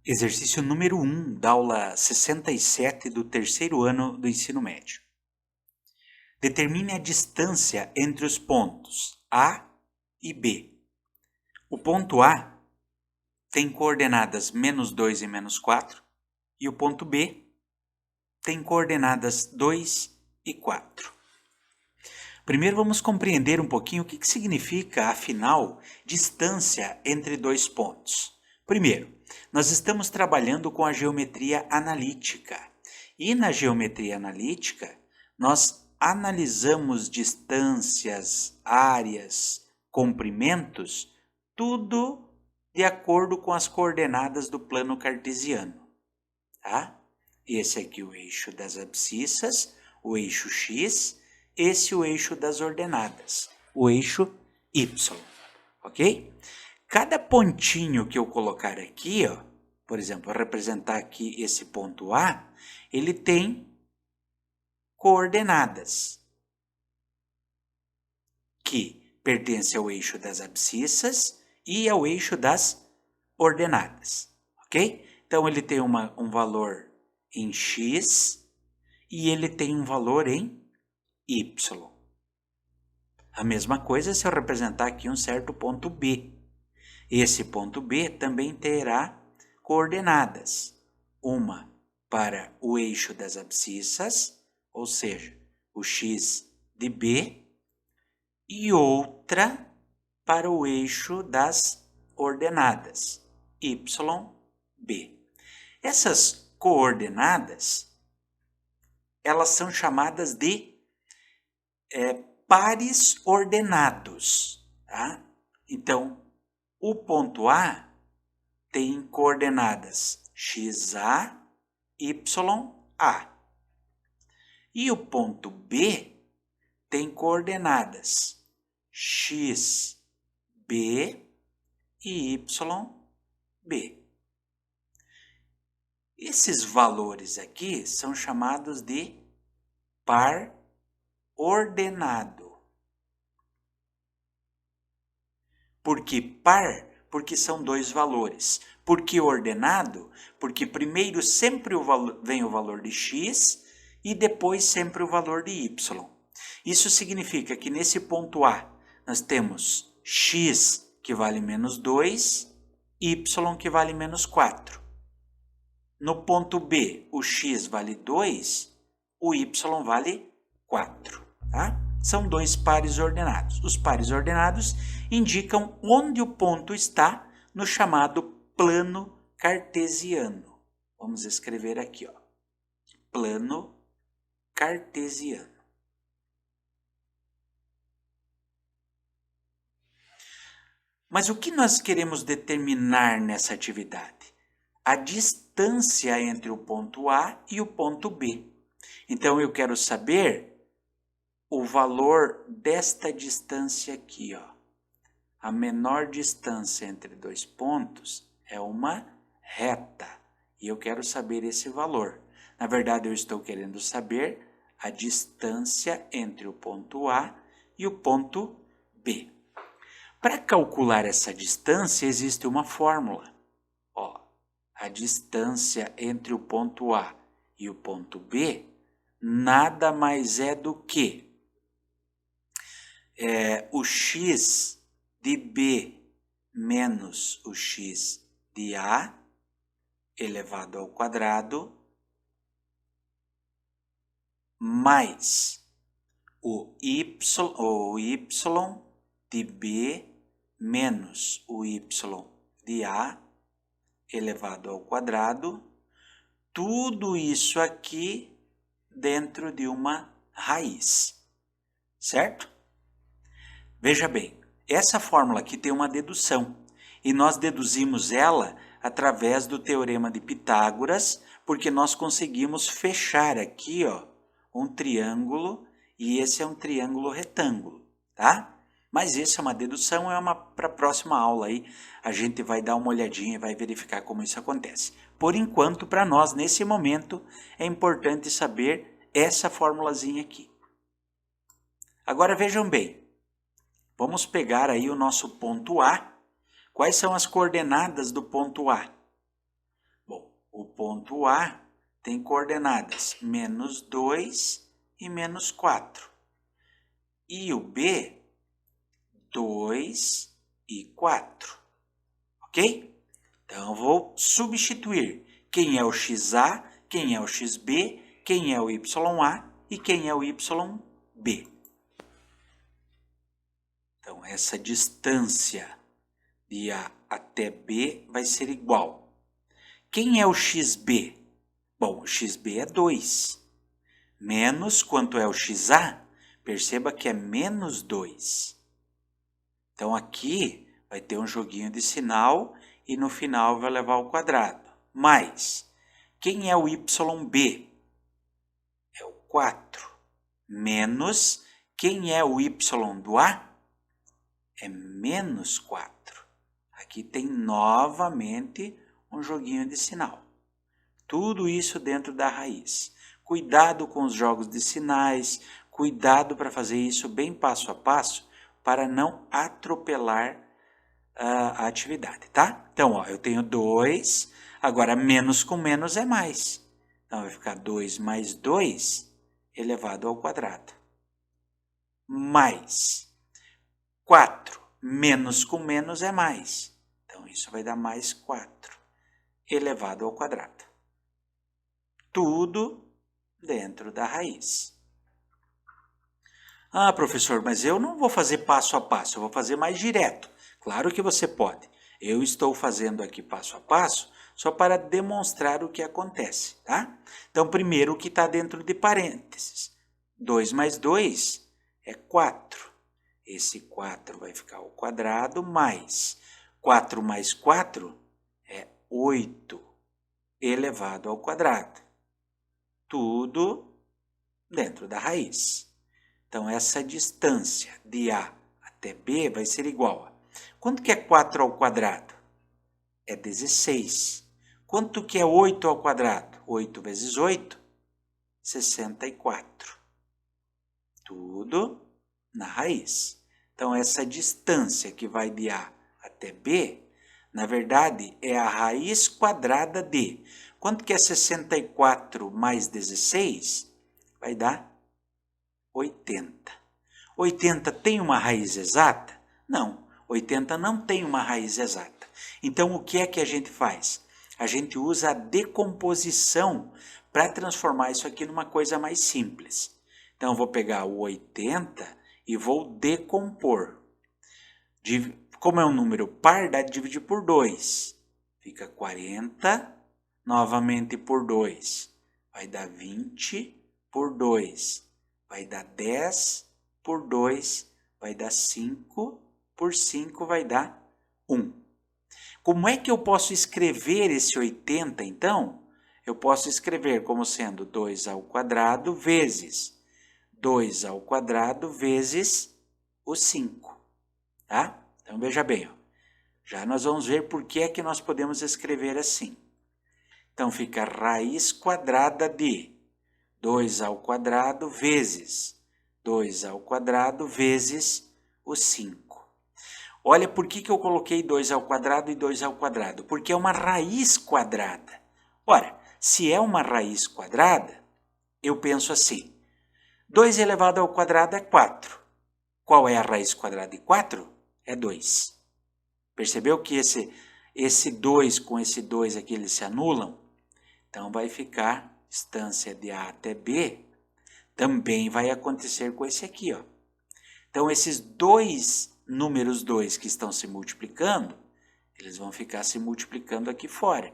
Exercício número 1 da aula 67 do terceiro ano do ensino médio. Determine a distância entre os pontos A e B. O ponto A tem coordenadas -2 e -4 e o ponto B tem coordenadas 2 e 4. Primeiro vamos compreender um pouquinho o que significa, afinal, distância entre dois pontos. Primeiro, nós estamos trabalhando com a geometria analítica. E na geometria analítica, nós analisamos distâncias, áreas, comprimentos, tudo de acordo com as coordenadas do plano cartesiano. Tá? Esse aqui é o eixo das abscissas, o eixo x, esse é o eixo das ordenadas, o eixo y, ok? Cada pontinho que eu colocar aqui, ó, por exemplo, vou representar aqui esse ponto A, ele tem coordenadas que pertencem ao eixo das abscissas e ao eixo das ordenadas, ok? Então, ele tem um valor em x e ele tem um valor em y. A mesma coisa se eu representar aqui um certo ponto B. Esse ponto B também terá coordenadas. Uma para o eixo das abscissas, ou seja, o x de B, e outra para o eixo das ordenadas, YB. Essas coordenadas, elas são chamadas de pares ordenados. Tá? Então, o ponto A tem coordenadas XA, YA. E o ponto B tem coordenadas XB e YB. Esses valores aqui são chamados de par ordenado. Por que par? Porque são dois valores. Por que ordenado? Porque primeiro sempre vem o valor de x e depois sempre o valor de y. Isso significa que nesse ponto A nós temos x que vale -2, y que vale -4. No ponto B, o x vale 2, o y vale 4. Tá? São dois pares ordenados. Os pares ordenados indicam onde o ponto está no chamado plano cartesiano. Vamos escrever aqui, ó. Plano cartesiano. Mas o que nós queremos determinar nessa atividade? A distância entre o ponto A e o ponto B. Então, eu quero saber o valor desta distância aqui, ó. A menor distância entre dois pontos é uma reta. E eu quero saber esse valor. Na verdade, eu estou querendo saber a distância entre o ponto A e o ponto B. Para calcular essa distância, existe uma fórmula. Ó, a distância entre o ponto A e o ponto B nada mais é do que o x de B menos o x de A elevado ao quadrado mais o y de B menos o y de A elevado ao quadrado, tudo isso aqui dentro de uma raiz, certo? Veja bem, essa fórmula aqui tem uma dedução, e nós deduzimos ela através do teorema de Pitágoras, porque nós conseguimos fechar aqui, ó, um triângulo, e esse é um triângulo retângulo, tá? Mas essa é uma dedução, para a próxima aula aí, a gente vai dar uma olhadinha e vai verificar como isso acontece. Por enquanto, para nós, nesse momento, é importante saber essa formulazinha aqui. Agora vejam bem, vamos pegar aí o nosso ponto A. Quais são as coordenadas do ponto A? O ponto A tem coordenadas menos 2 e menos 4. E o B, 2 e 4. Ok? Então, eu vou substituir quem é o XA, quem é o XB, quem é o YA e quem é o YB. Então, essa distância de A até B vai ser igual. Quem é o XB? Bom, o XB é 2. Menos quanto é o XA? Perceba que é menos 2. Então, aqui vai ter um joguinho de sinal e no final vai levar ao quadrado. Mais, quem é o YB? É o 4. Menos, quem é o Y do A? É menos 4. Aqui tem novamente um joguinho de sinal. Tudo isso dentro da raiz. Cuidado com os jogos de sinais, cuidado para fazer isso bem passo a passo, para não atropelar a atividade, tá? Então, ó, eu tenho 2, agora menos com menos é mais. Então, vai ficar 2 mais 2 elevado ao quadrado. Mais 4 menos com menos é mais. Então, isso vai dar mais 4 elevado ao quadrado. Tudo dentro da raiz. Ah, professor, mas eu não vou fazer passo a passo, eu vou fazer mais direto. Claro que você pode. Eu estou fazendo aqui passo a passo só para demonstrar o que acontece, tá? Então, primeiro o que está dentro de parênteses. 2 mais 2 é 4. Esse 4 vai ficar ao quadrado, mais 4 mais 4 é 8 elevado ao quadrado. Tudo dentro da raiz. Então, essa distância de A até B vai ser igual a... Quanto que é 4 ao quadrado? É 16. Quanto que é 8 ao quadrado? 8 vezes 8, 64. Tudo na raiz. Então, essa distância que vai de A até B, na verdade, é a raiz quadrada de... Quanto que é 64 mais 16? Vai dar 80. 80 tem uma raiz exata? Não, 80 não tem uma raiz exata. Então, o que é que a gente faz? A gente usa a decomposição para transformar isso aqui numa coisa mais simples. Então, eu vou pegar o 80 e vou decompor. Como é um número par, dá de dividir por 2. Fica 40, novamente por 2. Vai dar 20 por 2. Vai dar 10 por 2. Vai dar 5 por 5, vai dar 1. Como é que eu posso escrever esse 80, então? Eu posso escrever como sendo 2 ao quadrado vezes 2 ao quadrado vezes o 5. Tá? Então, veja bem, ó. Já nós vamos ver por que é que nós podemos escrever assim. Então, fica raiz quadrada de 2 ao quadrado vezes 2 ao quadrado vezes o 5. Olha por que eu coloquei 2 ao quadrado e 2 ao quadrado. Porque é uma raiz quadrada. Ora, se é uma raiz quadrada, eu penso assim. 2 elevado ao quadrado é 4. Qual é a raiz quadrada de 4? É 2. Percebeu que esse 2 com esse 2 aqui, eles se anulam? Então, vai ficar distância de A até B. Também vai acontecer com esse aqui, ó. Então, esses dois números 2 que estão se multiplicando, eles vão ficar se multiplicando aqui fora.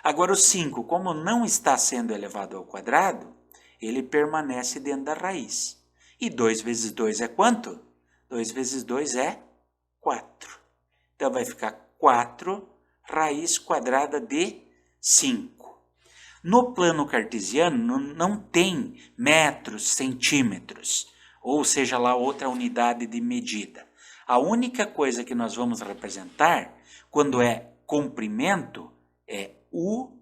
Agora, o 5, como não está sendo elevado ao quadrado, ele permanece dentro da raiz. E 2 vezes 2 é quanto? 2 vezes 2 é 4. Então, vai ficar 4 raiz quadrada de 5. No plano cartesiano, não tem metros, centímetros, ou seja lá outra unidade de medida. A única coisa que nós vamos representar, quando é comprimento, é U.C.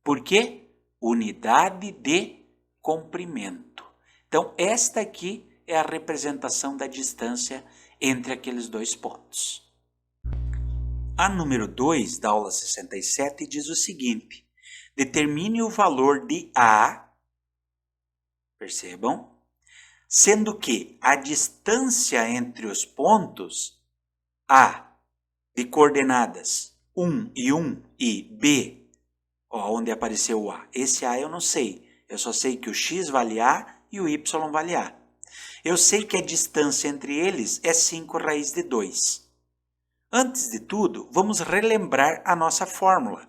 Por quê? Unidade de comprimento. Então, esta aqui é a representação da distância entre aqueles dois pontos. A número 2 da aula 67 diz o seguinte: determine o valor de A, percebam, sendo que a distância entre os pontos A de coordenadas 1 e B, onde apareceu o A. Esse A eu não sei, eu só sei que o x vale A e o y vale A. Eu sei que a distância entre eles é 5 raiz de 2. Antes de tudo, vamos relembrar a nossa fórmula.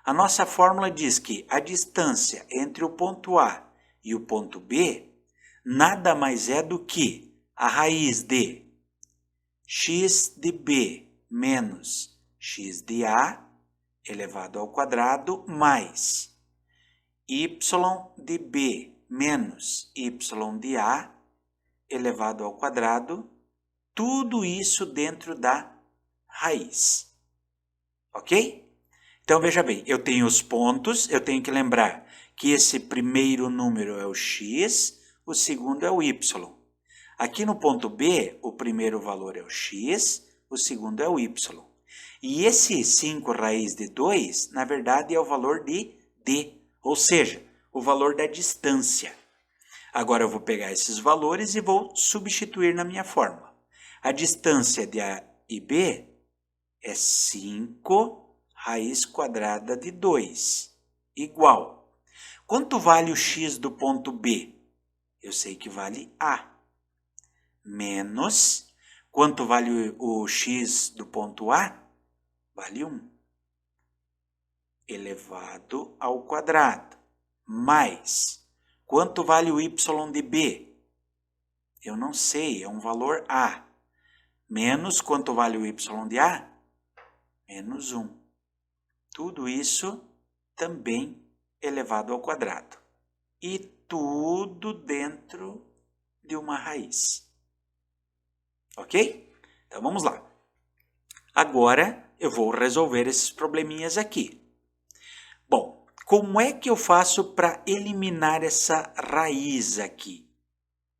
A nossa fórmula diz que a distância entre o ponto A e o ponto B nada mais é do que a raiz de x de B menos x de A elevado ao quadrado mais y de B menos y de A elevado ao quadrado, tudo isso dentro da raiz. Ok? Então, veja bem, eu tenho os pontos, eu tenho que lembrar que esse primeiro número é o x, o segundo é o y. Aqui no ponto B, o primeiro valor é o x, o segundo é o y. E esse 5 raiz de 2, na verdade, é o valor de D, ou seja, o valor da distância. Agora eu vou pegar esses valores e vou substituir na minha fórmula. A distância de A e B é 5 raiz quadrada de 2, igual. Quanto vale o x do ponto B? Eu sei que vale A. Menos, quanto vale o x do ponto A? Vale 1. Elevado ao quadrado. Mais, quanto vale o y de B? Eu não sei, é um valor A. Menos, quanto vale o y de A? Menos 1. Tudo isso também elevado ao quadrado. E tudo dentro de uma raiz. Ok? Então vamos lá. Agora eu vou resolver esses probleminhas aqui. Bom, como é que eu faço para eliminar essa raiz aqui?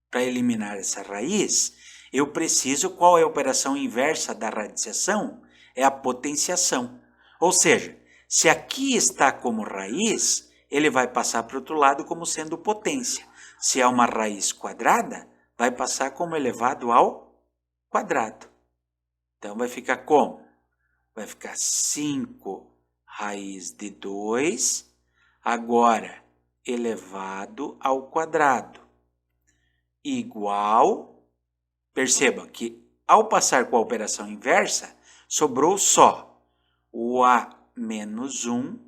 Para eliminar essa raiz, eu preciso, qual é a operação inversa da radiciação? É a potenciação. Ou seja, se aqui está como raiz, ele vai passar para o outro lado como sendo potência. Se é uma raiz quadrada, vai passar como elevado ao quadrado. Então, vai ficar como? Vai ficar 5 raiz de 2, agora elevado ao quadrado, igual, perceba que ao passar com a operação inversa, sobrou só o A menos 1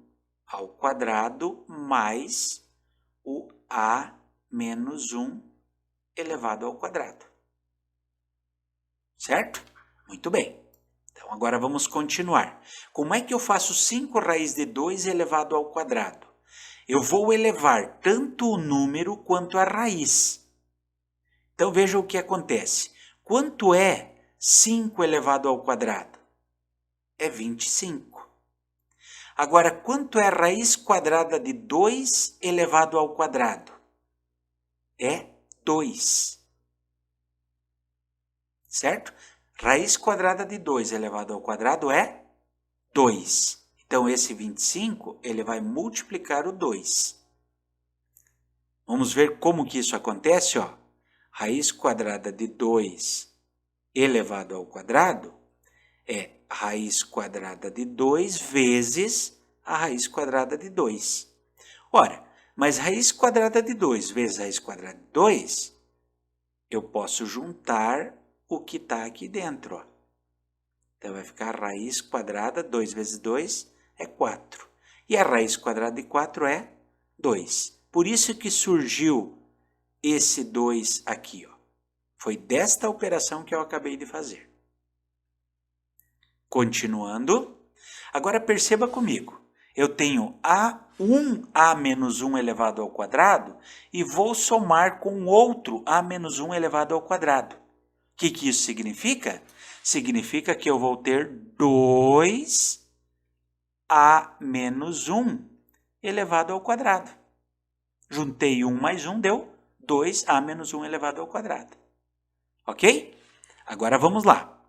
ao quadrado mais o A menos 1 elevado ao quadrado. Certo? Muito bem. Então, agora vamos continuar. Como é que eu faço 5 raiz de 2 elevado ao quadrado? Eu vou elevar tanto o número quanto a raiz. Então, veja o que acontece. Quanto é 5 elevado ao quadrado? É 25. Agora, quanto é a raiz quadrada de 2 elevado ao quadrado? É 2. Certo? Raiz quadrada de 2 elevado ao quadrado é 2. Então, esse 25, ele vai multiplicar o 2. Vamos ver como que isso acontece, ó. Raiz quadrada de 2 elevado ao quadrado é raiz quadrada de 2 vezes a raiz quadrada de 2. Ora, mas raiz quadrada de 2 vezes raiz quadrada de 2, eu posso juntar o que está aqui dentro. Ó. Então, vai ficar raiz quadrada, 2 vezes 2 é 4. E a raiz quadrada de 4 é 2. Por isso que surgiu esse 2 aqui. Ó. Foi desta operação que eu acabei de fazer. Continuando. Agora, perceba comigo. Eu tenho A menos 1 elevado ao quadrado e vou somar com outro A menos 1 elevado ao quadrado. O que isso significa? Significa que eu vou ter 2A menos 1 elevado ao quadrado. Juntei 1 mais 1, deu 2A menos 1 elevado ao quadrado. Ok? Agora vamos lá.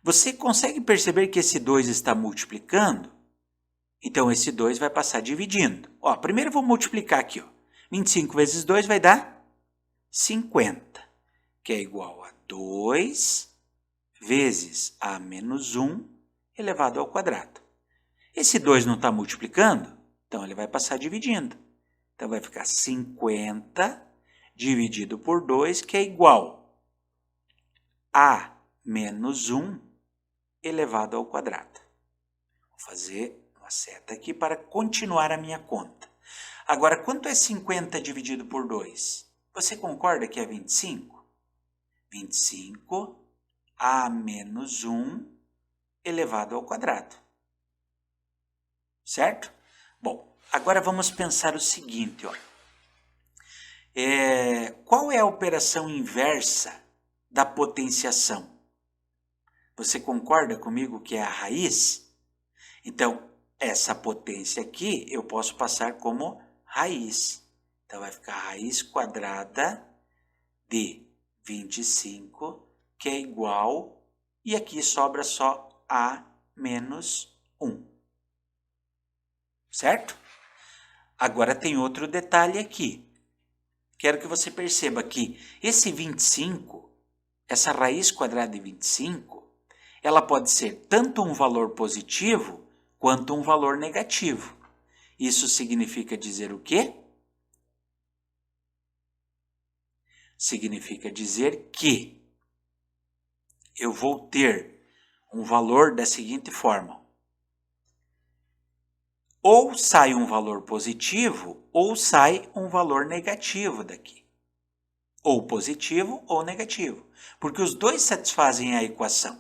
Você consegue perceber que esse 2 está multiplicando? Então, esse 2 vai passar dividindo. Ó, primeiro eu vou multiplicar aqui. Ó. 25 vezes 2 vai dar 50, que é igual a 2 vezes a menos 1 elevado ao quadrado. Esse 2 não está multiplicando? Então, ele vai passar dividindo. Então, vai ficar 50 dividido por 2, que é igual a menos 1 elevado ao quadrado. Vou fazer uma seta aqui para continuar a minha conta. Agora, quanto é 50 dividido por 2? Você concorda que é 25? 25 a menos 1 elevado ao quadrado. Certo? Bom, agora vamos pensar o seguinte. Ó. Qual é a operação inversa da potenciação? Você concorda comigo que é a raiz? Então, essa potência aqui eu posso passar como raiz. Então, vai ficar raiz quadrada de 25, que é igual, e aqui sobra só a menos 1. Certo? Agora tem outro detalhe aqui. Quero que você perceba que esse 25, essa raiz quadrada de 25, ela pode ser tanto um valor positivo quanto um valor negativo. Isso significa dizer o quê? Significa dizer que eu vou ter um valor da seguinte forma. Ou sai um valor positivo, ou sai um valor negativo daqui. Ou positivo ou negativo. Porque os dois satisfazem a equação.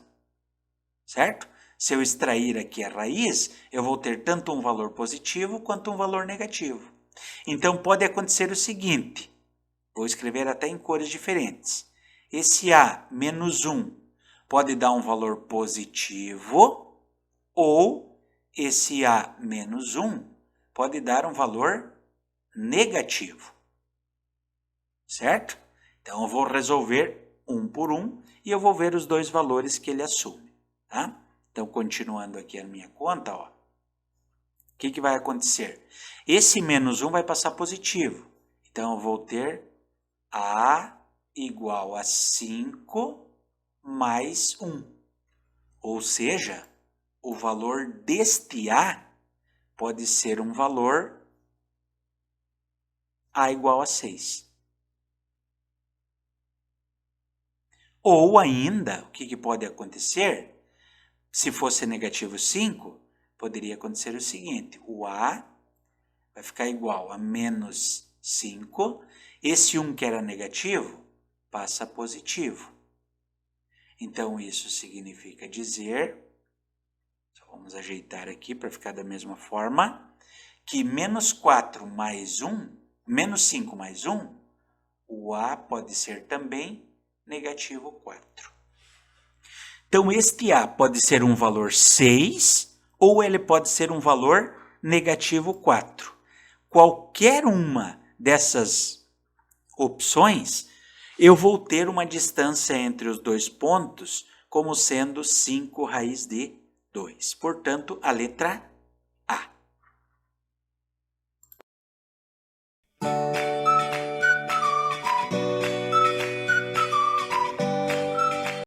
Certo? Se eu extrair aqui a raiz, eu vou ter tanto um valor positivo quanto um valor negativo. Então, pode acontecer o seguinte. Vou escrever até em cores diferentes. Esse A menos 1 pode dar um valor positivo ou esse A menos 1 pode dar um valor negativo. Certo? Então, eu vou resolver um por um e eu vou ver os dois valores que ele assume. Tá? Então, continuando aqui a minha conta, ó. O que vai acontecer? Esse menos 1 vai passar positivo. Então, eu vou ter A igual a 5 mais 1. Ou seja, o valor deste A pode ser um valor A igual a 6. Ou ainda, o que pode acontecer? Se fosse negativo 5, poderia acontecer o seguinte. O A vai ficar igual a menos 5. Esse 1 que era negativo passa a positivo. Então, isso significa dizer, vamos ajeitar aqui para ficar da mesma forma, que menos 4 mais 1, menos 5 mais 1, o A pode ser também negativo 4. Então, este A pode ser um valor 6 ou ele pode ser um valor negativo 4. Qualquer uma dessas opções, eu vou ter uma distância entre os dois pontos como sendo 5 raiz de 2. Portanto, a letra A.